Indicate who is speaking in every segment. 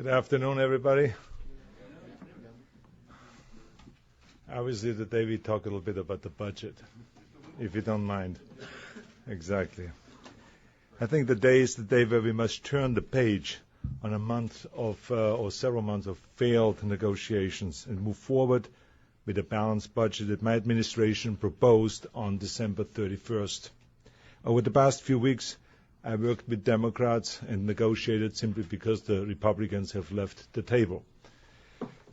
Speaker 1: Good afternoon, everybody. Obviously, today we talk a little bit about the budget, if you don't mind. Exactly. I think the day is the day where we must turn the page on a month of, or several months of failed negotiations and move forward with a balanced budget that my administration proposed on December 31st. Over the past few weeks, I worked with Democrats and negotiated simply because the Republicans have left the table.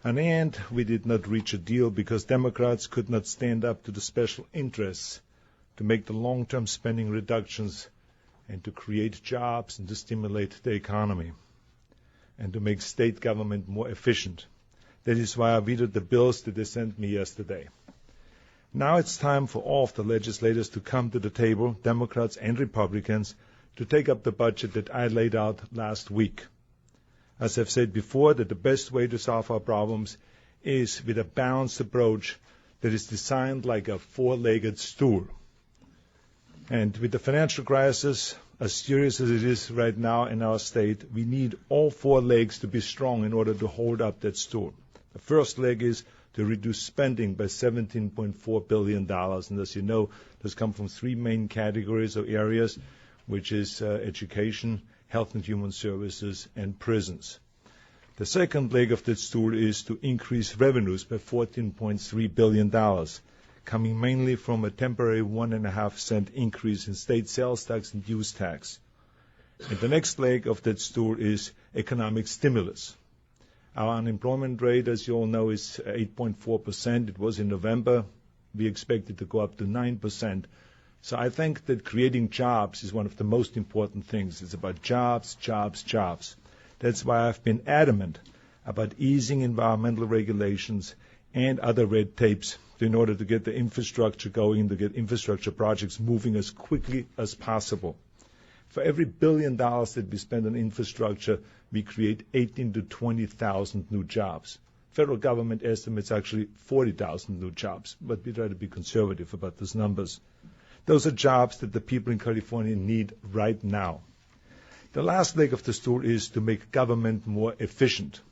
Speaker 1: In the end, we did not reach a deal because Democrats could not stand up to the special interests to make the long-term spending reductions and to create jobs and to stimulate the economy and to make state government more efficient. That is why I vetoed the bills that they sent me yesterday. Now it's time for all of the legislators to come to the table, Democrats and Republicans, to take up the budget that I laid out last week. As I've said before, that the best way to solve our problems is with a balanced approach that is designed like a four-legged stool. And with the financial crisis, as serious as it is right now in our state, we need all four legs to be strong in order to hold up that stool. The first leg is to reduce spending by $17.4 billion. And as you know, this comes from three main categories or areas, which is education, health and human services, and prisons. The second leg of that stool is to increase revenues by $14.3 billion, coming mainly from a temporary 1.5-cent increase in state sales tax and use tax. And the next leg of that stool is economic stimulus. Our unemployment rate, as you all know, is 8.4%. It was in November. We expect it to go up to 9%. So I think that creating jobs is one of the most important things. It's about jobs, jobs, jobs. That's why I've been adamant about easing environmental regulations and other red tapes in order to get the infrastructure going, to get infrastructure projects moving as quickly as possible. For every $1 billion that we spend on infrastructure, we create 18,000 to 20,000 new jobs. Federal government estimates actually 40,000 new jobs, but we try to be conservative about those numbers. Those are jobs that the people in California need right now. The last leg of the stool is to make government more efficient.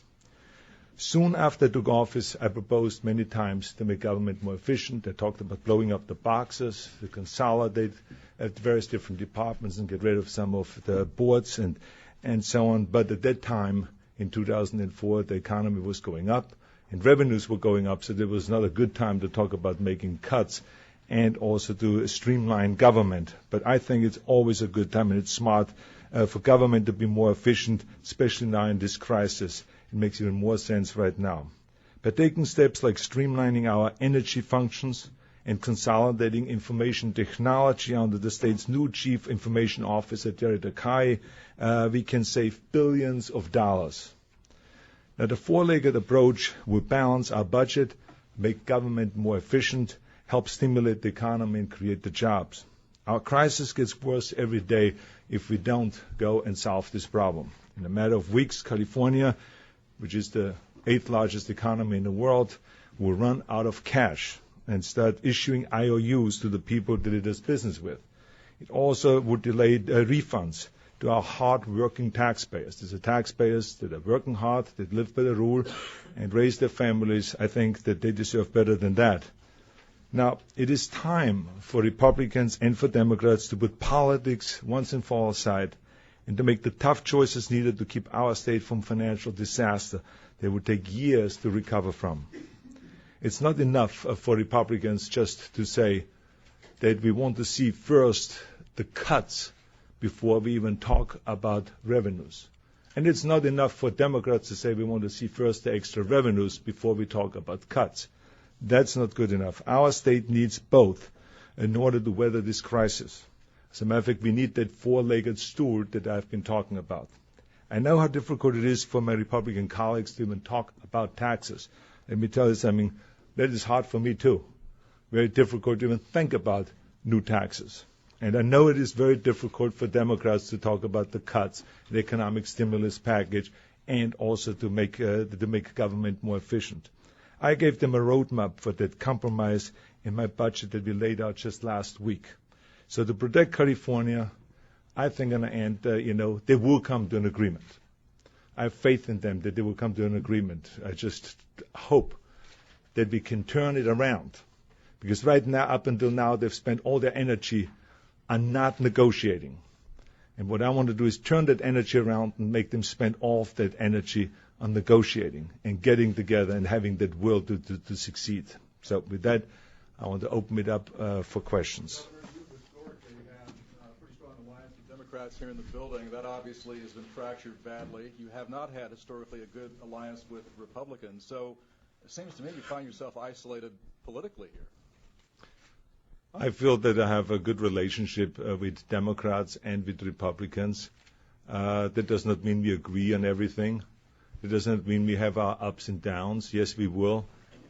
Speaker 1: Soon after I took office, I proposed many times to make government more efficient. I talked about blowing up the boxes, to consolidate at various different departments and get rid of some of the boards and so on. But at that time, in 2004, the economy was going up and revenues were going up, so there was not a good time to talk about making cuts and also to streamline government. But I think it's always a good time and it's smart for government to be more efficient, especially now in this crisis. It makes even more sense right now. By taking steps like streamlining our energy functions and consolidating information technology under the state's new chief information officer, Jerry Takai, we can save billions of dollars. Now, the four-legged approach will balance our budget, make government more efficient, help stimulate the economy and create the jobs. Our crisis gets worse every day if we don't go and solve this problem. In a matter of weeks, California, which is the 8th largest economy in the world, will run out of cash and start issuing IOUs to the people that it does business with. It also would delay refunds to our hard-working taxpayers. These are taxpayers that are working hard, that live by the rule, and raise their families. I think that they deserve better than that. Now, it is time for Republicans and for Democrats to put politics once and for all aside and to make the tough choices needed to keep our state from financial disaster that would take years to recover from. It's not enough for Republicans just to say that we want to see first the cuts before we even talk about revenues. And it's not enough for Democrats to say we want to see first the extra revenues before we talk about cuts. That's not good enough. Our state needs both in order to weather this crisis. As a matter of fact, we need that four-legged stool that I've been talking about. I know how difficult it is for my Republican colleagues to even talk about taxes. Let me tell you something, that is hard for me too. Very difficult to even think about new taxes. And I know it is very difficult for Democrats to talk about the cuts, the economic stimulus package, and also to make government more efficient. I gave them a roadmap for that compromise in my budget that we laid out just last week. So to protect California, I think in the end, they will come to an agreement. I have faith in them that they will come to an agreement. I just hope that we can turn it around. Because right now, up until now, they've spent all their energy on not negotiating. And what I want to do is turn that energy around and make them spend all of that energy on negotiating and getting together and having that will to succeed. So with that, I want to open it up for questions.
Speaker 2: Governor, you historically had a pretty strong alliance with Democrats here in the building. That obviously has been fractured badly. You have not had historically a good alliance with Republicans. So it seems to me you find yourself isolated politically here.
Speaker 1: I feel that I have a good relationship with Democrats and with Republicans. That does not mean we agree on everything. It doesn't mean we have our ups and downs. Yes, we will.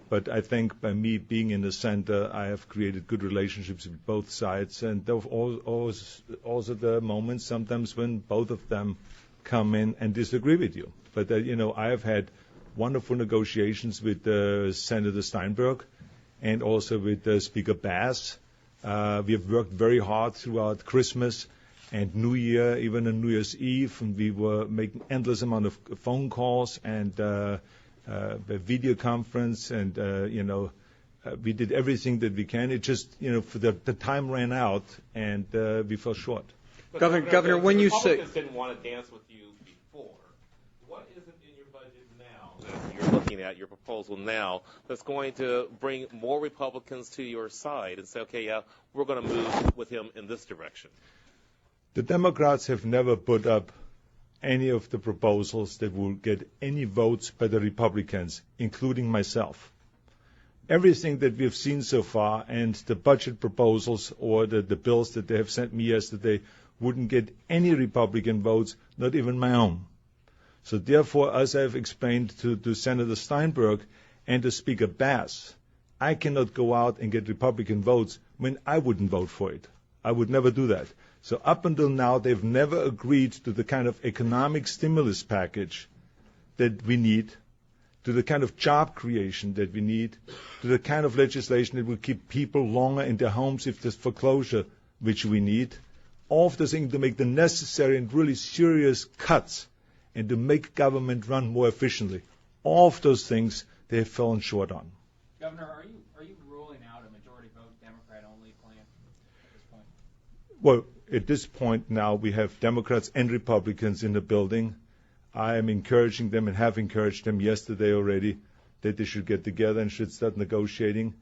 Speaker 1: But I think by me being in the center, I have created good relationships with both sides. And there are also the moments sometimes when both of them come in and disagree with you. But, I have had wonderful negotiations with Senator Steinberg and also with Speaker Bass. We have worked very hard throughout Christmas and New Year, even on New Year's Eve, and we were making endless amount of phone calls and video conference, and we did everything that we can. It just, for the time ran out, and we fell short.
Speaker 3: But Governor, when you say Republicans didn't want to dance with you before, what is it in your budget now that you're looking at, your proposal now, that's going to bring more Republicans to your side and say, okay, yeah, we're going to move with him in this direction?
Speaker 1: The Democrats have never put up any of the proposals that will get any votes by the Republicans, including myself. Everything that we've seen so far and the budget proposals or the bills that they have sent me yesterday wouldn't get any Republican votes, not even my own. So therefore, as I've explained to Senator Steinberg and to Speaker Bass, I cannot go out and get Republican votes when I wouldn't vote for it. I would never do that. So up until now, they've never agreed to the kind of economic stimulus package that we need, to the kind of job creation that we need, to the kind of legislation that will keep people longer in their homes if there's foreclosure, which we need. All of those things to make the necessary and really serious cuts and to make government run more efficiently. All of those things they have fallen short on.
Speaker 4: Governor, are you ruling out a majority vote Democrat-only plan at this point?
Speaker 1: Well, at this point now we have Democrats and Republicans in the building. I am encouraging them and have encouraged them yesterday already that they should get together and should start negotiating.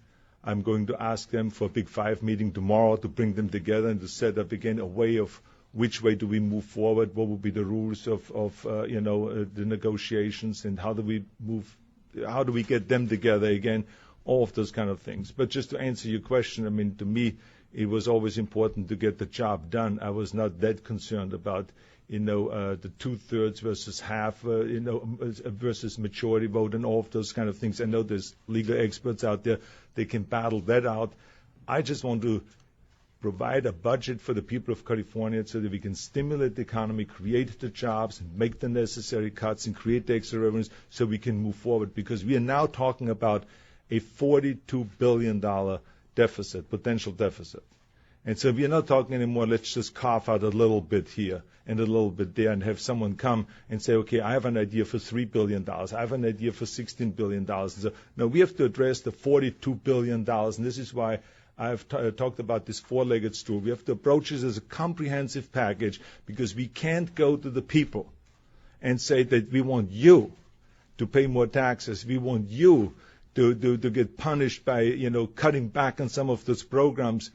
Speaker 1: I'm going to ask them for a Big Five meeting tomorrow to bring them together and to set up again a way of which way do we move forward, what will be the rules of the negotiations, and how do we get them together again, all of those kind of things. But just to answer your question, I mean, to me, it was always important to get the job done. I was not that concerned about, the 2/3 versus half, versus majority vote and all of those kind of things. I know there's legal experts out there. They can battle that out. I just want to provide a budget for the people of California so that we can stimulate the economy, create the jobs, and make the necessary cuts and create the extra revenues so we can move forward. Because we are now talking about a $42 billion deficit, potential deficit. And so we are not talking anymore, let's just carve out a little bit here and a little bit there and have someone come and say, okay, I have an idea for $3 billion. I have an idea for $16 billion. So, no, we have to address the $42 billion. And this is why I've talked about this four-legged stool. We have to approach this as a comprehensive package because we can't go to the people and say that we want you to pay more taxes. We want you to get punished by, cutting back on some of those programs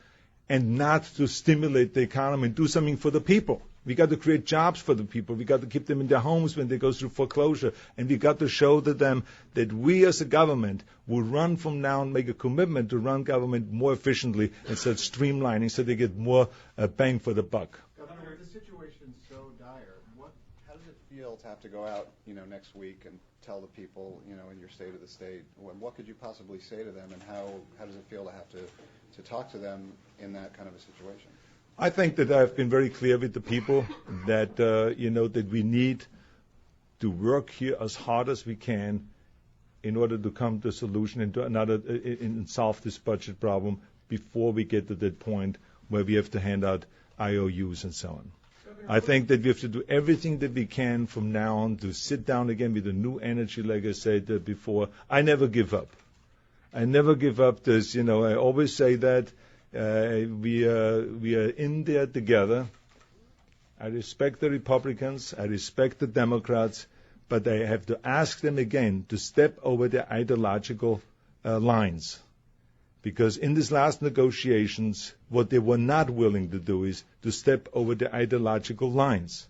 Speaker 1: and not to stimulate the economy and do something for the people. We got to create jobs for the people. We got to keep them in their homes when they go through foreclosure. And we got to show to them that we as a government will run from now and make a commitment to run government more efficiently and start streamlining so they get more bang for the buck.
Speaker 2: Governor, the situation's so dire. How does it feel to have to go out, next week and tell the people, in your state of the state? What could you possibly say to them, and how does it feel to have to talk to them in that kind of a situation?
Speaker 1: I think that I've been very clear with the people that, that we need to work here as hard as we can in order to come to a solution and solve this budget problem before we get to that point where we have to hand out IOUs and so on. I think that we have to do everything that we can from now on to sit down again with a new energy, like I said before. I never give up. I never give up this. I always say that we are in there together. I respect the Republicans. I respect the Democrats. But I have to ask them again to step over their ideological lines. Because in these last negotiations, what they were not willing to do is to step over the ideological lines.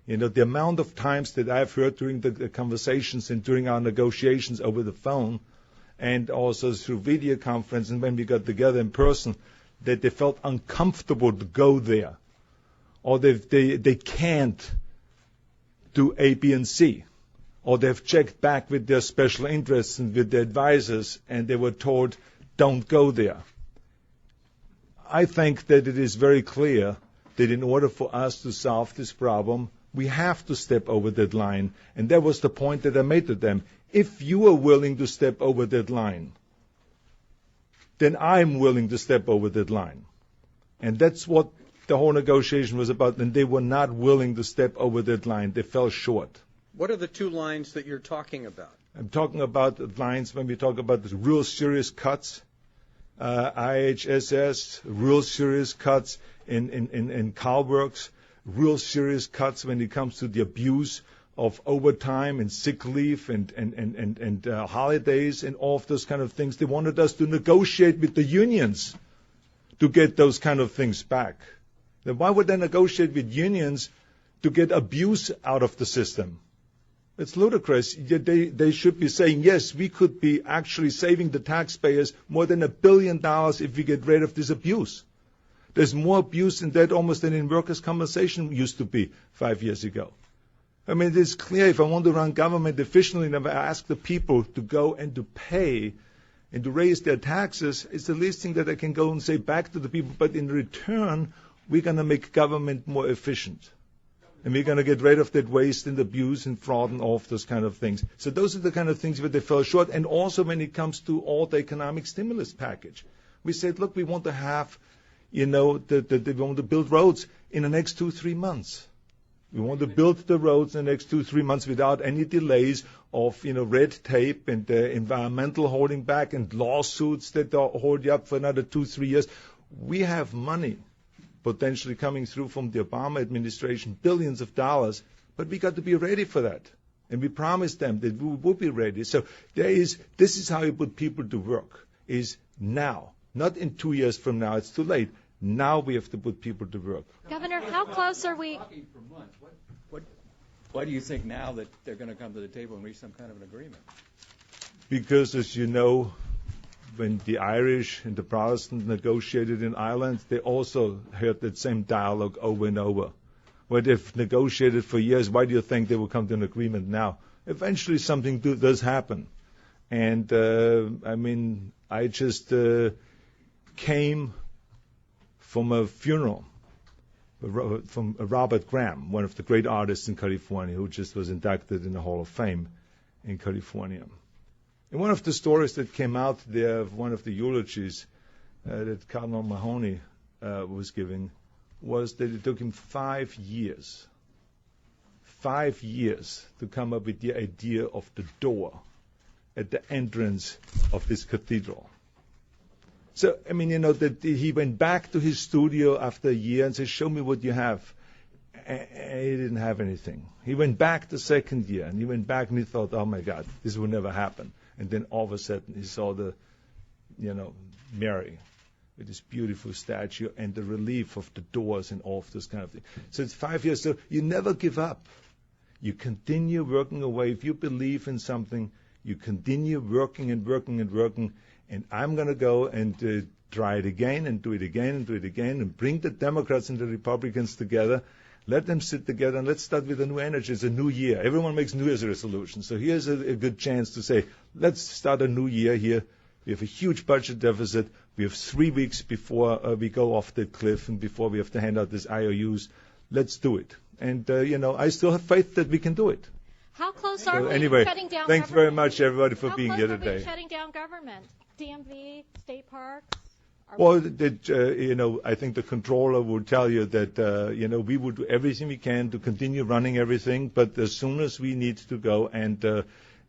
Speaker 1: The amount of times that I've heard during the conversations and during our negotiations over the phone and also through video conference and when we got together in person, that they felt uncomfortable to go there. Or they can't do A, B, and C. Or they've checked back with their special interests and with their advisors and they were told, don't go there. I think that it is very clear that in order for us to solve this problem, we have to step over that line. And that was the point that I made to them. If you are willing to step over that line, then I'm willing to step over that line. And that's what the whole negotiation was about. And they were not willing to step over that line. They fell short.
Speaker 5: What are the two lines that you're talking about?
Speaker 1: I'm talking about the lines when we talk about the real serious cuts, IHSS, real serious cuts in CalWorks, real serious cuts when it comes to the abuse of overtime and sick leave and holidays and all of those kind of things. They wanted us to negotiate with the unions to get those kind of things back. Then why would they negotiate with unions to get abuse out of the system? It's ludicrous. They should be saying, yes, we could be actually saving the taxpayers more than $1 billion if we get rid of this abuse. There's more abuse in that almost than in workers' compensation used to be 5 years ago. I mean, it is clear if I want to run government efficiently and I ask the people to go and to pay and to raise their taxes, it's the least thing that I can go and say back to the people. But in return, we're going to make government more efficient. And we're going to get rid of that waste and abuse and fraud and all of those kind of things. So those are the kind of things where they fell short. And also when it comes to all the economic stimulus package. We said, look, we want to have, we want to build roads in the next 2-3 months. We want to build the roads in the next 2-3 months without any delays of, red tape and environmental holding back and lawsuits that hold you up for another 2-3 years. We have money potentially coming through from the Obama administration, billions of dollars, but we got to be ready for that. And we promised them that we would be ready. So this is how you put people to work, is now, not in 2 years from now, it's too late. Now we have to put people to work.
Speaker 6: Governor, how close are we?
Speaker 5: Why do you think now that they're going to come to the table and reach some kind of an agreement?
Speaker 1: Because, as you know, when the Irish and the Protestants negotiated in Ireland, they also heard that same dialogue over and over. Where they've negotiated for years, why do you think they will come to an agreement now? Eventually something does happen. And, I just came from a funeral from Robert Graham, one of the great artists in California, who just was inducted in the Hall of Fame in California. And one of the stories that came out there, one of the eulogies that Cardinal Mahoney was giving, was that it took him 5 years to come up with the idea of the door at the entrance of this cathedral. So, that he went back to his studio after a year and said, show me what you have. And he didn't have anything. He went back the second year, and he went back and he thought, oh my God, this will never happen. And then all of a sudden he saw the, Mary with this beautiful statue and the relief of the doors and all of this kind of thing. So it's 5 years. So you never give up. You continue working away. If you believe in something, you continue working and working and working. And I'm going to go and try it again and do it again and do it again and bring the Democrats and the Republicans together. Let them sit together and let's start with a new energy. It's a new year. Everyone makes New Year's resolutions. So here's a good chance to say, let's start a new year here. We have a huge budget deficit. We have 3 weeks before we go off the cliff and before we have to hand out these IOUs. Let's do it. And, I still have faith that we can do it.
Speaker 6: How close are we
Speaker 1: anyway,
Speaker 6: shutting down
Speaker 1: thanks
Speaker 6: government?
Speaker 1: very much, everybody, for being here
Speaker 6: How close are
Speaker 1: today.
Speaker 6: we shutting down government? DMV, state parks?
Speaker 1: Well, I think the controller would tell you that, we would do everything we can to continue running everything, but as soon as we need to go and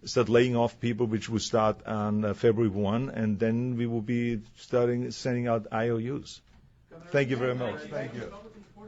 Speaker 1: start laying off people, which will start on February 1, and then we will be sending out IOUs. Thank you very much. Thank you.